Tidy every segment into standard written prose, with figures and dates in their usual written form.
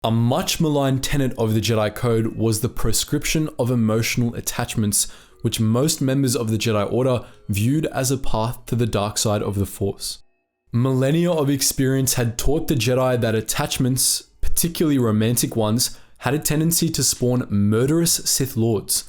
A much maligned tenet of the Jedi Code was the proscription of emotional attachments, which most members of the Jedi Order viewed as a path to the dark side of the Force. Millennia of experience had taught the Jedi that attachments, particularly romantic ones, had a tendency to spawn murderous Sith Lords.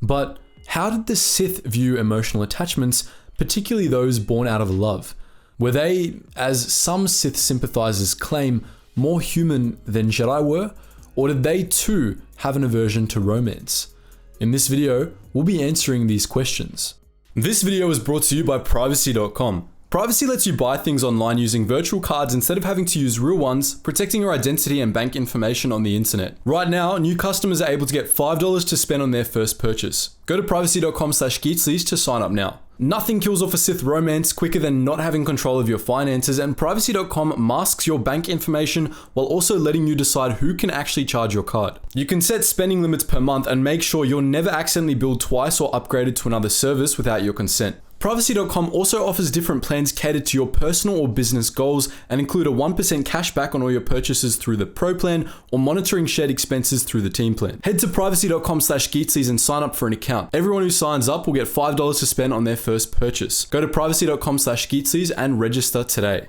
But how did the Sith view emotional attachments, particularly those born out of love? Were they, as some Sith sympathizers claim, more human than Jedi were? Or did they too have an aversion to romance? In this video, we'll be answering these questions. This video is brought to you by privacy.com. Privacy lets you buy things online using virtual cards instead of having to use real ones, protecting your identity and bank information on the internet. Right now, new customers are able to get $5 to spend on their first purchase. Go to privacy.com/Geetsly to sign up now. Nothing kills off a Sith romance quicker than not having control of your finances, and privacy.com masks your bank information while also letting you decide who can actually charge your card. You can set spending limits per month and make sure you're never accidentally billed twice or upgraded to another service without your consent. Privacy.com also offers different plans catered to your personal or business goals and include a 1% cashback on all your purchases through the Pro plan or monitoring shared expenses through the Team plan. Head to privacy.com/Geetsly and sign up for an account. Everyone who signs up will get $5 to spend on their first purchase. Go to privacy.com/Geetsly and register today.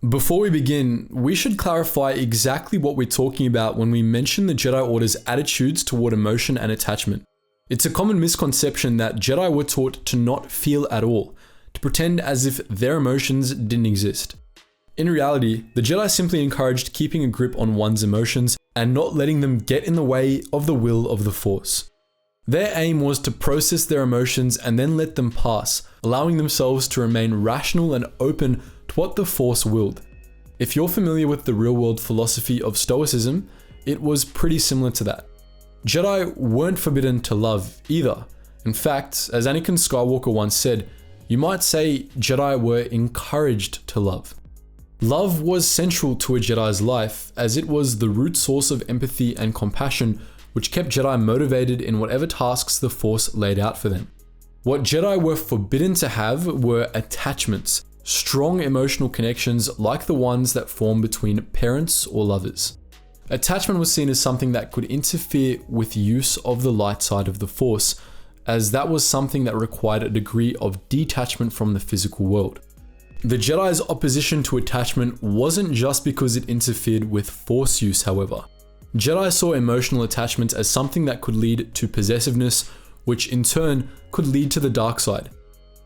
Before we begin, we should clarify exactly what we're talking about when we mention the Jedi Order's attitudes toward emotion and attachment. It's a common misconception that Jedi were taught to not feel at all, to pretend as if their emotions didn't exist. In reality, the Jedi simply encouraged keeping a grip on one's emotions and not letting them get in the way of the will of the Force. Their aim was to process their emotions and then let them pass, allowing themselves to remain rational and open to what the Force willed. If you're familiar with the real-world philosophy of Stoicism, it was pretty similar to that. Jedi weren't forbidden to love either. In fact, as Anakin Skywalker once said, you might say Jedi were encouraged to love. Love was central to a Jedi's life, as it was the root source of empathy and compassion, which kept Jedi motivated in whatever tasks the Force laid out for them. What Jedi were forbidden to have were attachments, strong emotional connections like the ones that form between parents or lovers. Attachment was seen as something that could interfere with use of the light side of the Force, as that was something that required a degree of detachment from the physical world. The Jedi's opposition to attachment wasn't just because it interfered with Force use, however. Jedi saw emotional attachment as something that could lead to possessiveness, which in turn could lead to the dark side.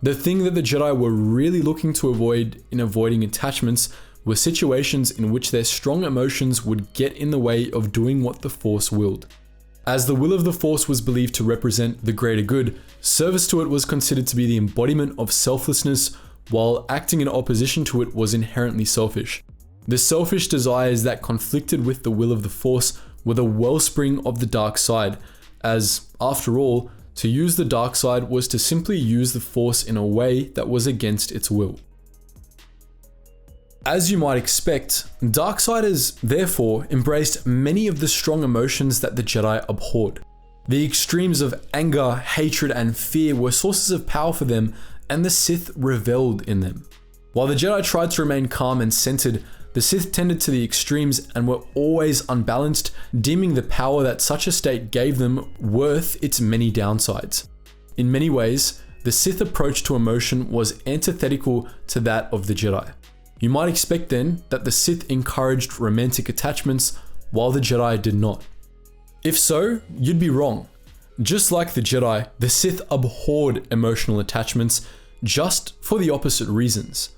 The thing that the Jedi were really looking to avoid in avoiding attachments were situations in which their strong emotions would get in the way of doing what the Force willed. As the will of the Force was believed to represent the greater good, service to it was considered to be the embodiment of selflessness, while acting in opposition to it was inherently selfish. The selfish desires that conflicted with the will of the Force were the wellspring of the dark side, as, after all, to use the dark side was to simply use the Force in a way that was against its will. As you might expect, Darksiders therefore embraced many of the strong emotions that the Jedi abhorred. The extremes of anger, hatred, and fear were sources of power for them, and the Sith reveled in them. While the Jedi tried to remain calm and centered, the Sith tended to the extremes and were always unbalanced, deeming the power that such a state gave them worth its many downsides. In many ways, the Sith approach to emotion was antithetical to that of the Jedi. You might expect then that the Sith encouraged romantic attachments while the Jedi did not. If so, you'd be wrong. Just like the Jedi, the Sith abhorred emotional attachments just for the opposite reasons.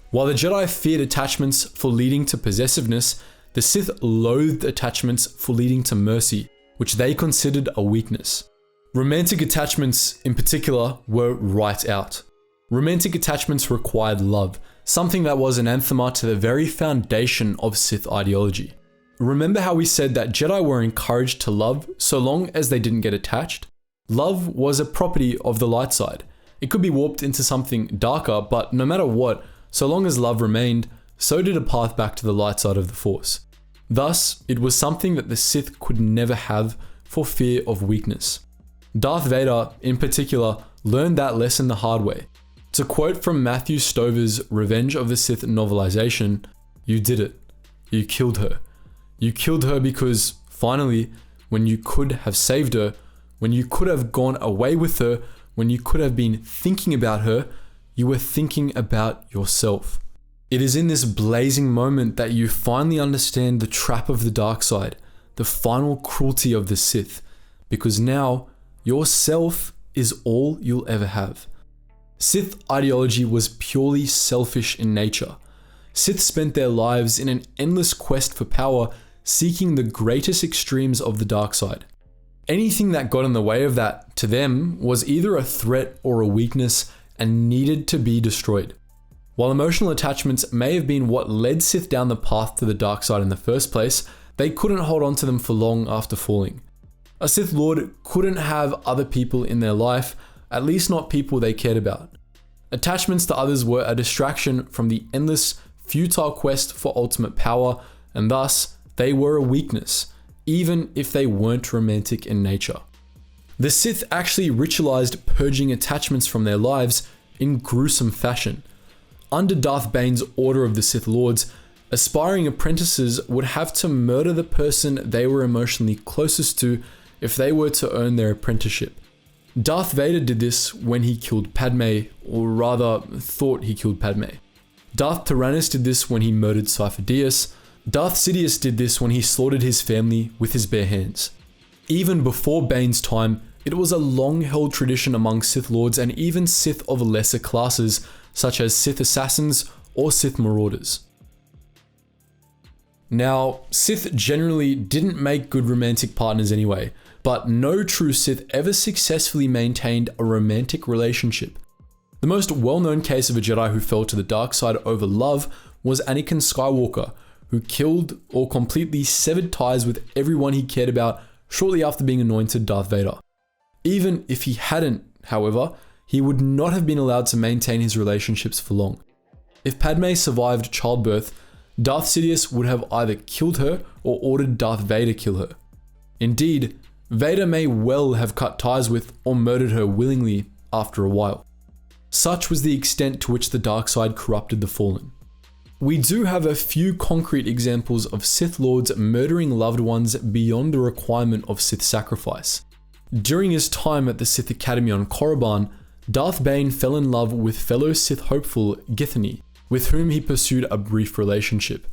While the Jedi feared attachments for leading to possessiveness, the Sith loathed attachments for leading to mercy, which they considered a weakness. Romantic attachments, in particular, were right out. Romantic attachments required love, something that was anathema to the very foundation of Sith ideology. Remember how we said that Jedi were encouraged to love so long as they didn't get attached? Love was a property of the light side. It could be warped into something darker, but no matter what, so long as love remained, so did a path back to the light side of the Force. Thus, it was something that the Sith could never have for fear of weakness. Darth Vader, in particular, learned that lesson the hard way. To quote from Matthew Stover's Revenge of the Sith novelization, "You did it. You killed her. You killed her because, finally, when you could have saved her, when you could have gone away with her, when you could have been thinking about her, you were thinking about yourself. It is in this blazing moment that you finally understand the trap of the dark side, the final cruelty of the Sith, because now yourself is all you'll ever have. Sith ideology was purely selfish in nature. Sith spent their lives in an endless quest for power, seeking the greatest extremes of the dark side. Anything that got in the way of that, to them, was either a threat or a weakness and needed to be destroyed. While emotional attachments may have been what led Sith down the path to the dark side in the first place, they couldn't hold on to them for long after falling. A Sith Lord couldn't have other people in their life, at least not people they cared about. Attachments to others were a distraction from the endless, futile quest for ultimate power, and thus, they were a weakness, even if they weren't romantic in nature. The Sith actually ritualized purging attachments from their lives in gruesome fashion. Under Darth Bane's order of the Sith Lords, aspiring apprentices would have to murder the person they were emotionally closest to if they were to earn their apprenticeship. Darth Vader did this when he killed Padme, or rather, thought he killed Padme. Darth Tyrannus did this when he murdered Cypher Dyas. Darth Sidious did this when he slaughtered his family with his bare hands. Even before Bane's time, it was a long-held tradition among Sith Lords and even Sith of lesser classes, such as Sith Assassins or Sith Marauders. Now, Sith generally didn't make good romantic partners anyway, but no true Sith ever successfully maintained a romantic relationship. The most well-known case of a Jedi who fell to the dark side over love was Anakin Skywalker, who killed or completely severed ties with everyone he cared about shortly after being anointed Darth Vader. Even if he hadn't, however, he would not have been allowed to maintain his relationships for long. If Padme survived childbirth, Darth Sidious would have either killed her or ordered Darth Vader kill her. Indeed, Vader may well have cut ties with or murdered her willingly after a while. Such was the extent to which the dark side corrupted the fallen. We do have a few concrete examples of Sith Lords murdering loved ones beyond the requirement of Sith sacrifice. During his time at the Sith Academy on Korriban, Darth Bane fell in love with fellow Sith hopeful Geetsly, with whom he pursued a brief relationship.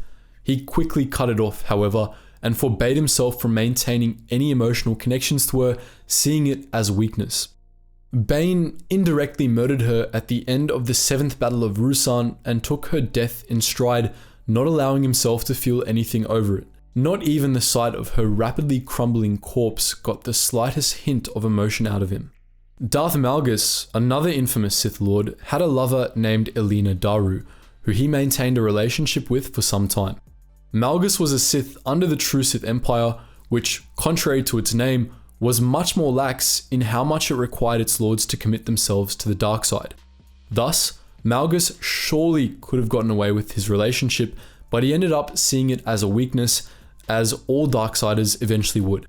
He quickly cut it off, however, and forbade himself from maintaining any emotional connections to her, seeing it as weakness. Bane indirectly murdered her at the end of the 7th Battle of Ruusan and took her death in stride, not allowing himself to feel anything over it. Not even the sight of her rapidly crumbling corpse got the slightest hint of emotion out of him. Darth Malgus, another infamous Sith Lord, had a lover named Elena Daru, who he maintained a relationship with for some time. Malgus was a Sith under the True Sith Empire, which, contrary to its name, was much more lax in how much it required its lords to commit themselves to the dark side. Thus, Malgus surely could have gotten away with his relationship, but he ended up seeing it as a weakness, as all Darksiders eventually would.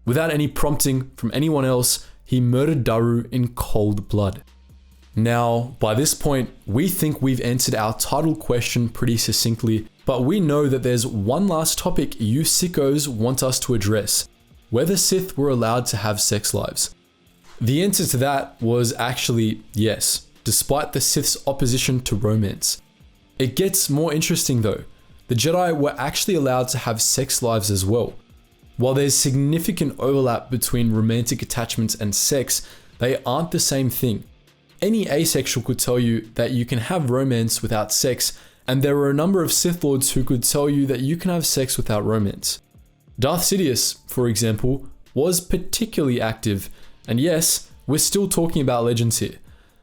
Without any prompting from anyone else, he murdered Daru in cold blood. Now, by this point, we think we've answered our title question pretty succinctly, but we know that there's one last topic you sickos want us to address: whether Sith were allowed to have sex lives. The answer to that was actually yes, despite the Sith's opposition to romance. It gets more interesting though. The Jedi were actually allowed to have sex lives as well. While there's significant overlap between romantic attachments and sex, they aren't the same thing. Any asexual could tell you that you can have romance without sex, and there were a number of Sith Lords who could tell you that you can have sex without romance. Darth Sidious, for example, was particularly active, and yes, we're still talking about legends here.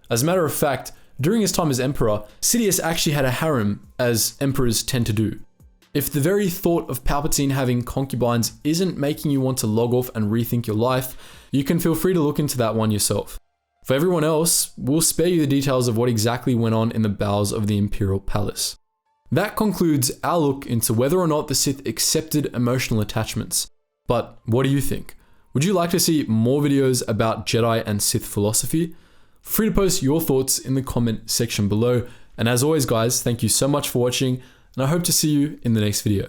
As a matter of fact, during his time as Emperor, Sidious actually had a harem, as Emperors tend to do. If the very thought of Palpatine having concubines isn't making you want to log off and rethink your life, you can feel free to look into that one yourself. For everyone else, we'll spare you the details of what exactly went on in the bowels of the Imperial Palace. That concludes our look into whether or not the Sith accepted emotional attachments. But what do you think? Would you like to see more videos about Jedi and Sith philosophy? Feel free to post your thoughts in the comment section below. And as always guys, thank you so much for watching, and I hope to see you in the next video.